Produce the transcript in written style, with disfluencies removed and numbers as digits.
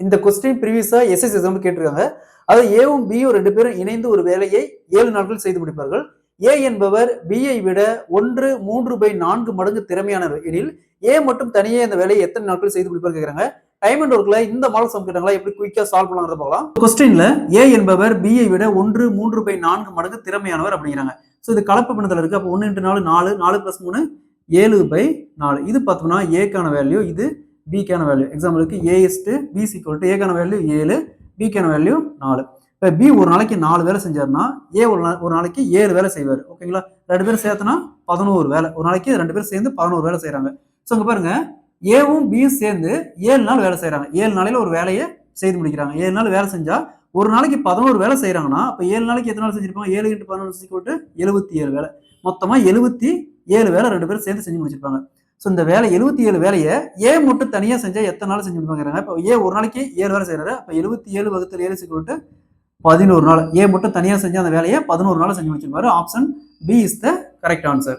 இந்த question ப்ரீவியஸா SS exam கேட்டிருக்காங்க. அதாவது ஏவும் பியும் 2 பேரும் இணைந்து ஒரு வேலையை 7 நாட்கள் செய்து முடிப்பார்கள். ஏ என்பவர் பியை விட 1/3/4 மடங்கு திறமையானவர் எனில் ஏ மட்டும் தனியே அந்த வேலையை எத்தனை நாட்கள் செய்து முடிப்பார் கேக்குறாங்க. டைம் அண்ட் ஒர்க்ல இந்த மாடல் சம் கேட்டாங்களா எப்படி குயிக்கா சால்வ் பண்ணலாம்ன்றத பார்க்கலாம். கொஸ்டின்ல ஏ என்பவர் பியை விட 1/3/4 மடங்கு திறமையானவர் அப்படிங்கிறாங்க. சோ இது கலப்பு பின்னத்துல இருக்கு. அப்ப 1 × 4 4 4 + 3 7/4. இது பார்த்தோம்னா ஏக்கான வேல்யூ, இது பிக்கான வேல்யூ. எக்ஸாம்பிளுக்கு a b = ஏக்கான வேல்யூ 7, பிக்கான வேல்யூ 4. இப்போ பி ஒரு நாளைக்கு 4 வேலை செஞ்சாருன்னா ஏ ஒரு நாளைக்கு 7 வேலை செய்வார். ஓகேங்களா? 2 பேரும் சேர்த்தனா 11 வேலை. ஒரு நாளைக்கு 2 பேரும் சேர்ந்து 11 வேலை செய்யறாங்க. ஸோ இங்க பாருங்க, ஏவும் பியும் சேர்ந்து 7 நாள் வேலை செய்யறாங்க. 7 நாளையில ஒரு வேலையை செய்து முடிக்கிறாங்க. 7 நாள் வேலை செஞ்சா ஒரு நாளைக்கு 11 வேலை செய்யறாங்கன்னா அப்ப 7 நாளைக்கு எத்தனை நாள் செஞ்சிருப்பாங்க? 7 × 11 = 77 வேலை. மொத்தமா 77 வேலை 2 பேரும் சேர்ந்து செஞ்சு முடிச்சிருப்பாங்க. ஸோ இந்த வேலை 77 வேலையை ஏ மட்டும் தனியா செஞ்சா எத்தனை நாள் செஞ்சு முடிப்பாங்க? இப்போ ஏ ஒரு நாளைக்கு 7 வேலை செய்யறாரு. அப்ப 77 × 7 = 11 நாள். ஏ மட்டும் தனியா செஞ்ச அந்த வேலையை 11 நாள் செஞ்சு முடிச்சிருப்பாரு. Option B is the correct answer.